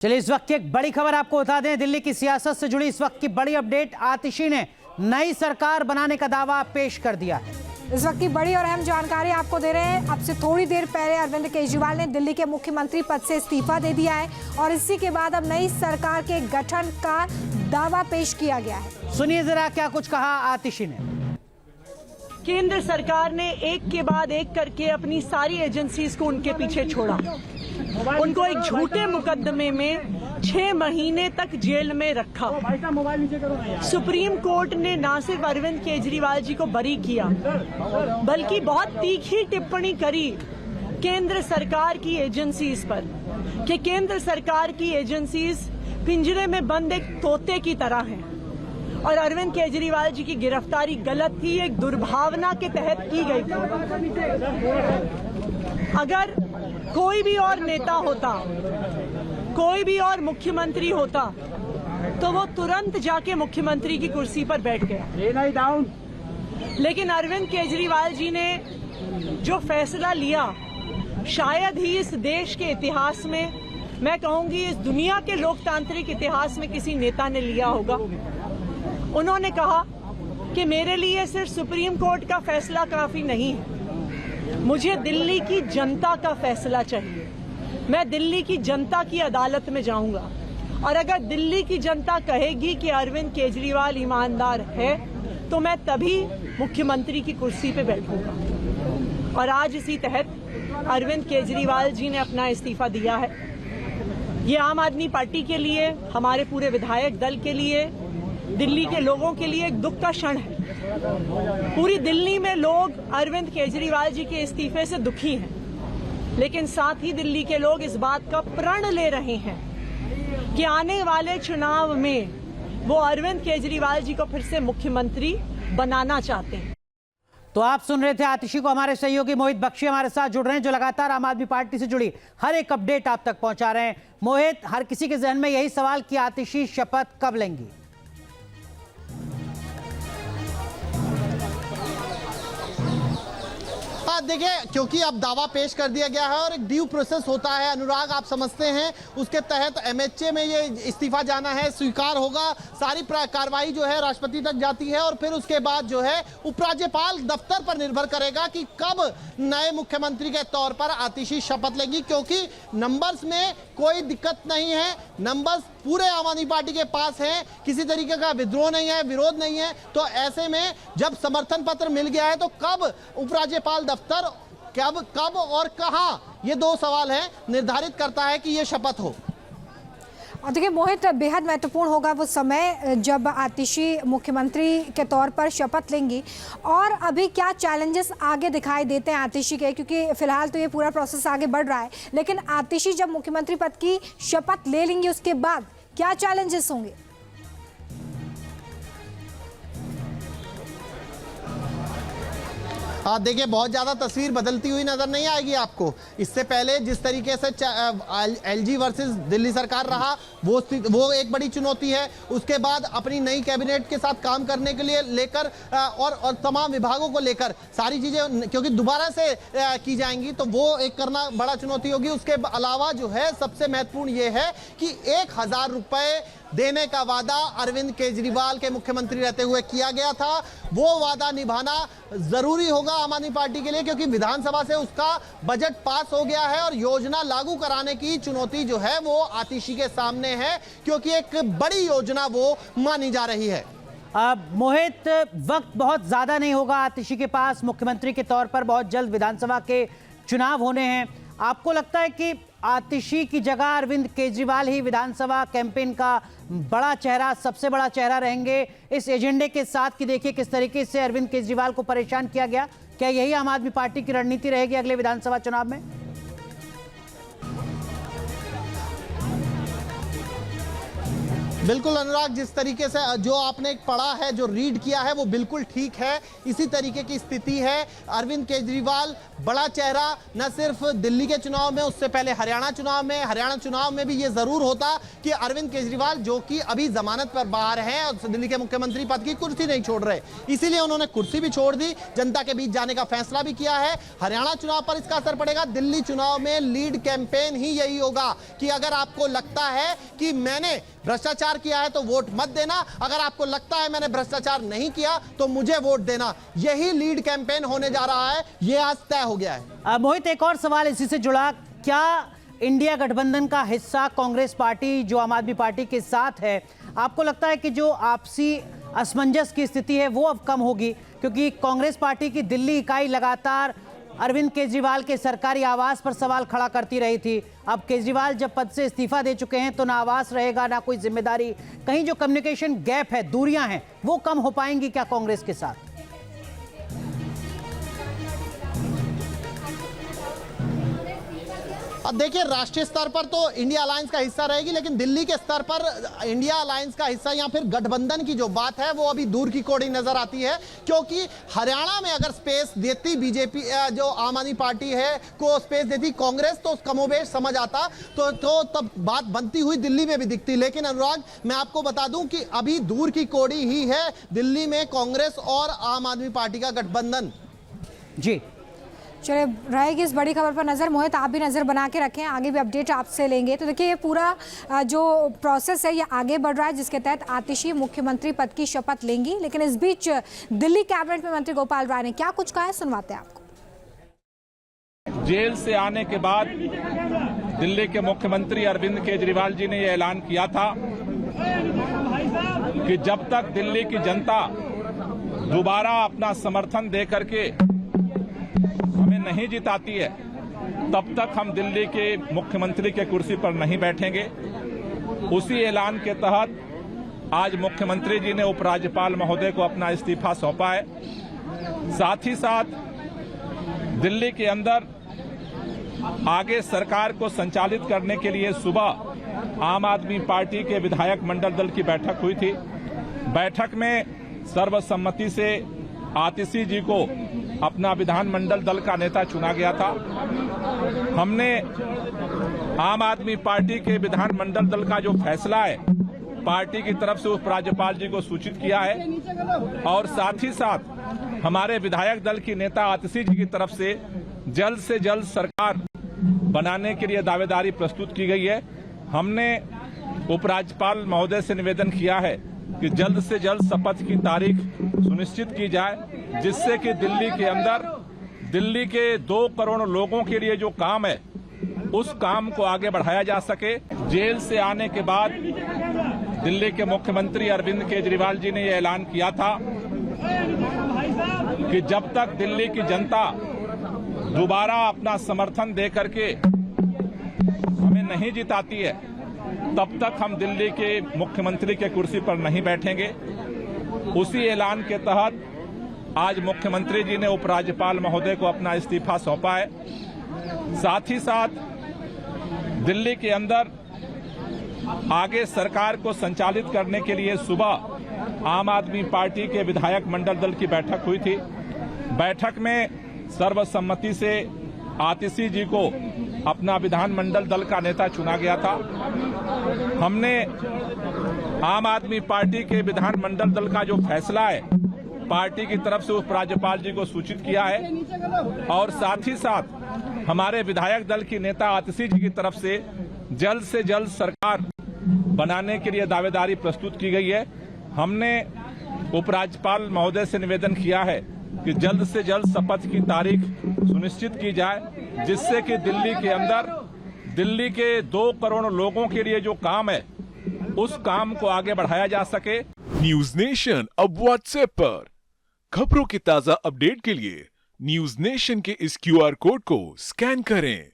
चलिए इस वक्त की एक बड़ी खबर आपको बता दें। दिल्ली की सियासत से जुड़ी इस वक्त की बड़ी अपडेट। आतिशी ने नई सरकार बनाने का दावा पेश कर दिया है। इस वक्त की बड़ी और अहम जानकारी आपको दे रहे हैं। अब से थोड़ी देर पहले अरविंद केजरीवाल ने दिल्ली के मुख्यमंत्री पद से इस्तीफा दे दिया है और इसी के बाद अब नई सरकार के गठन का दावा पेश किया गया है। सुनिए जरा क्या कुछ कहा आतिशी ने। केंद्र सरकार ने एक के बाद एक करके अपनी सारी एजेंसीज को उनके पीछे छोड़ा। उनको एक झूठे मुकदमे में 6 महीने तक जेल में रखा। सुप्रीम कोर्ट ने न सिर्फ अरविंद केजरीवाल जी को बरी किया बल्कि बहुत तीखी टिप्पणी करी केंद्र सरकार की एजेंसीज पर कि केंद्र सरकार की एजेंसीज पिंजरे में बंद एक तोते की तरह हैं और अरविंद केजरीवाल जी की गिरफ्तारी गलत थी, एक दुर्भावना के तहत की गई थी। अगर कोई भी और नेता होता, कोई भी और मुख्यमंत्री होता तो वो तुरंत जाके मुख्यमंत्री की कुर्सी पर बैठ गया। लेकिन अरविंद केजरीवाल जी ने जो फैसला लिया, शायद ही इस देश के इतिहास में, मैं कहूंगी इस दुनिया के लोकतांत्रिक इतिहास में किसी नेता ने लिया होगा। उन्होंने कहा कि मेरे लिए सिर्फ सुप्रीम कोर्ट का फैसला काफी नहीं है, मुझे दिल्ली की जनता का फैसला चाहिए। मैं दिल्ली की जनता की अदालत में जाऊंगा और अगर दिल्ली की जनता कहेगी कि अरविंद केजरीवाल ईमानदार है तो मैं तभी मुख्यमंत्री की कुर्सी पे बैठूंगा। और आज इसी तहत अरविंद केजरीवाल जी ने अपना इस्तीफा दिया है। ये आम आदमी पार्टी के लिए, हमारे पूरे विधायक दल के लिए, दिल्ली के लोगों के लिए एक दुख का क्षण है। पूरी दिल्ली में लोग अरविंद केजरीवाल जी के इस्तीफे से दुखी हैं, लेकिन साथ ही दिल्ली के लोग इस बात का प्रण ले रहे हैं कि आने वाले चुनाव में वो अरविंद केजरीवाल जी को फिर से मुख्यमंत्री बनाना चाहते हैं। तो आप सुन रहे थे आतिशी को। हमारे सहयोगी मोहित बख्शी हमारे साथ जुड़ रहे हैं, जो लगातार आम आदमी पार्टी से जुड़ी हर एक अपडेट आप तक पहुंचा रहे हैं। मोहित, हर किसी के जहन में यही सवाल कि आतिशी शपथ कब लेंगी? देखिए, क्योंकि अब दावा पेश कर दिया गया है और एक ड्यू प्रोसेस होता है, अनुराग आप समझते हैं, उसके तहत एमएचए में ये इस्तीफा जाना है, स्वीकार होगा, सारी कार्रवाई जो है राष्ट्रपति तक जाती है और फिर उसके बाद जो है उपराज्यपाल दफ्तर पर निर्भर करेगा कि कब नए मुख्यमंत्री के तौर पर आतिशी शपथ लेंगी। क्योंकि नंबर्स में कोई दिक्कत नहीं है, नंबर्स पूरे आम आदमी पार्टी के पास है, किसी तरीके का विद्रोह नहीं है, विरोध नहीं है। तो ऐसे में जब समर्थन पत्र मिल गया है तो कब उपराज्यपाल दफ्तर कब और कहां, ये 2 सवाल हैं, निर्धारित करता है कि ये शपथ हो। और देखिए मोहित, बेहद महत्वपूर्ण होगा वो समय जब आतिशी मुख्यमंत्री के तौर पर शपथ लेंगी। और अभी क्या चैलेंजेस आगे दिखाई देते हैं आतिशी के, क्योंकि फिलहाल तो ये पूरा प्रोसेस आगे बढ़ रहा है, लेकिन आतिशी जब मुख्यमंत्री पद की शपथ ले लेंगी उसके बाद क्या चैलेंजेस होंगे? देखिए, बहुत ज़्यादा तस्वीर बदलती हुई नजर नहीं आएगी आपको। इससे पहले जिस तरीके से एलजी वर्सेस दिल्ली सरकार रहा, वो एक बड़ी चुनौती है। उसके बाद अपनी नई कैबिनेट के साथ काम करने के लिए लेकर और तमाम विभागों को लेकर सारी चीज़ें क्योंकि दोबारा से की जाएंगी तो वो एक करना बड़ा चुनौती होगी। उसके अलावा जो है सबसे महत्वपूर्ण ये है कि 1000 रुपये देने का वादा अरविंद केजरीवाल के मुख्यमंत्री रहते हुए किया गया था, वो वादा निभाना जरूरी होगा आम आदमी पार्टी के लिए, क्योंकि विधानसभा से उसका बजट पास हो गया है और योजना लागू कराने की चुनौती जो है वो आतिशी के सामने है, क्योंकि एक बड़ी योजना वो मानी जा रही है। मोहित, वक्त बहुत ज्यादा नहीं होगा आतिशी के पास। मुख्यमंत्री के तौर पर बहुत जल्द विधानसभा के चुनाव होने हैं। आपको लगता है कि आतिशी की जगह अरविंद केजरीवाल ही विधानसभा कैंपेन का बड़ा चेहरा, सबसे बड़ा चेहरा रहेंगे इस एजेंडे के साथ कि देखिए किस तरीके से अरविंद केजरीवाल को परेशान किया गया? क्या यही आम आदमी पार्टी की रणनीति रहेगी अगले विधानसभा चुनाव में? बिल्कुल अनुराग, जिस तरीके से जो आपने एक पढ़ा है, जो रीड किया है, वो बिल्कुल ठीक है। इसी तरीके की स्थिति है। अरविंद केजरीवाल बड़ा चेहरा, न सिर्फ दिल्ली के चुनाव में, उससे पहले हरियाणा चुनाव में भी ये जरूर होता कि अरविंद केजरीवाल, जो कि अभी जमानत पर बाहर हैं और दिल्ली के मुख्यमंत्री पद की कुर्सी नहीं छोड़ रहे, इसीलिए उन्होंने कुर्सी भी छोड़ दी, जनता के बीच जाने का फैसला भी किया है। हरियाणा चुनाव पर इसका असर पड़ेगा। दिल्ली चुनाव में लीड कैंपेन ही यही होगा कि अगर आपको लगता है कि मैंने भ्रष्टाचार किया है तो वोट मत देना, अगर आपको लगता है मैंने भ्रष्टाचार नहीं किया तो मुझे वोट देना, यही लीड कैंपेन होने जा रहा है। यह आज तय हो गया है। मोहित, एक और सवाल इसी से जुड़ा, क्या इंडिया गठबंधन का हिस्सा कांग्रेस पार्टी जो आम आदमी पार्टी के साथ है, आपको लगता है कि जो आपसी असमंजस की स्थिति है वो अब कम होगी? क्योंकि कांग्रेस पार्टी की दिल्ली इकाई लगातार अरविंद केजरीवाल के सरकारी आवास पर सवाल खड़ा करती रही थी। अब केजरीवाल जब पद से इस्तीफा दे चुके हैं तो ना आवास रहेगा, ना कोई जिम्मेदारी। कहीं जो कम्युनिकेशन गैप है, दूरियां हैं, वो कम हो पाएंगी क्या कांग्रेस के साथ? अब देखिए, राष्ट्रीय स्तर पर तो इंडिया अलायंस का हिस्सा रहेगी, लेकिन दिल्ली के स्तर पर इंडिया अलायंस का हिस्सा या फिर गठबंधन की जो बात है वो अभी दूर की कौड़ी नजर आती है। क्योंकि हरियाणा में अगर स्पेस देती बीजेपी, जो आम आदमी पार्टी है, को स्पेस देती कांग्रेस, तो कमोबेश समझ आता, तो तब बात बनती हुई दिल्ली में भी दिखती। लेकिन अनुराग, मैं आपको बता दूं कि अभी दूर की कौड़ी ही है दिल्ली में कांग्रेस और आम आदमी पार्टी का गठबंधन। जी, चलिए, रहेगी इस बड़ी खबर पर नज़र। मोहित, आप भी नज़र बना के रखें, आगे भी अपडेट आपसे लेंगे। तो देखिए, ये पूरा जो प्रोसेस है ये आगे बढ़ रहा है, जिसके तहत आतिशी मुख्यमंत्री पद की शपथ लेंगी। लेकिन इस बीच दिल्ली कैबिनेट में मंत्री गोपाल राय ने क्या कुछ कहा है, सुनवाते हैं आपको। जेल से आने के बाद दिल्ली के मुख्यमंत्री अरविंद केजरीवाल जी ने यह ऐलान किया था कि जब तक दिल्ली की जनता दोबारा अपना समर्थन दे करके हमें नहीं जिताती है, तब तक हम दिल्ली के मुख्यमंत्री के कुर्सी पर नहीं बैठेंगे। उसी ऐलान के तहत आज मुख्यमंत्री जी ने उपराज्यपाल महोदय को अपना इस्तीफा सौंपा है। साथ ही साथ दिल्ली के अंदर आगे सरकार को संचालित करने के लिए सुबह आम आदमी पार्टी के विधायक मंडल दल की बैठक हुई थी। बैठक में सर्वसम्मति से आतिशी जी को अपना विधानमंडल दल का नेता चुना गया था। हमने आम आदमी पार्टी के विधानमंडल दल का जो फैसला है पार्टी की तरफ से उप राज्यपाल जी को सूचित किया है और साथ ही साथ हमारे विधायक दल की नेता आतिशी जी की तरफ से जल्द सरकार बनाने के लिए दावेदारी प्रस्तुत की गई है। हमने उपराज्यपाल महोदय से निवेदन किया है कि जल्द से जल्द शपथ की तारीख सुनिश्चित की जाए, जिससे कि दिल्ली के अंदर दिल्ली के 2 करोड़ लोगों के लिए जो काम है उस काम को आगे बढ़ाया जा सके। जेल से आने के बाद दिल्ली के मुख्यमंत्री अरविंद केजरीवाल जी ने यह ऐलान किया था कि जब तक दिल्ली की जनता दोबारा अपना समर्थन दे करके हमें नहीं जिताती है, तब तक हम दिल्ली के मुख्यमंत्री के कुर्सी पर नहीं बैठेंगे। उसी ऐलान के तहत आज मुख्यमंत्री जी ने उपराज्यपाल महोदय को अपना इस्तीफा सौंपा है। साथ ही साथ दिल्ली के अंदर आगे सरकार को संचालित करने के लिए सुबह आम आदमी पार्टी के विधायक मंडल दल की बैठक हुई थी। बैठक में सर्वसम्मति से आतिशी जी को अपना विधानमंडल दल का नेता चुना गया था। हमने आम आदमी पार्टी के विधानमंडल दल का जो फैसला है पार्टी की तरफ से उप राज्यपाल जी को सूचित किया है और साथ ही साथ हमारे विधायक दल की नेता आतिशी जी की तरफ से जल्द सरकार बनाने के लिए दावेदारी प्रस्तुत की गई है। हमने उपराज्यपाल महोदय से निवेदन किया है कि जल्द से जल्द शपथ की तारीख सुनिश्चित की जाए, जिससे कि दिल्ली के अंदर दिल्ली के 2 करोड़ लोगों के लिए जो काम है उस काम को आगे बढ़ाया जा सके। न्यूज नेशन अब व्हाट्सएप पर खबरों की ताजा अपडेट के लिए न्यूज नेशन के इस QR कोड को स्कैन करें।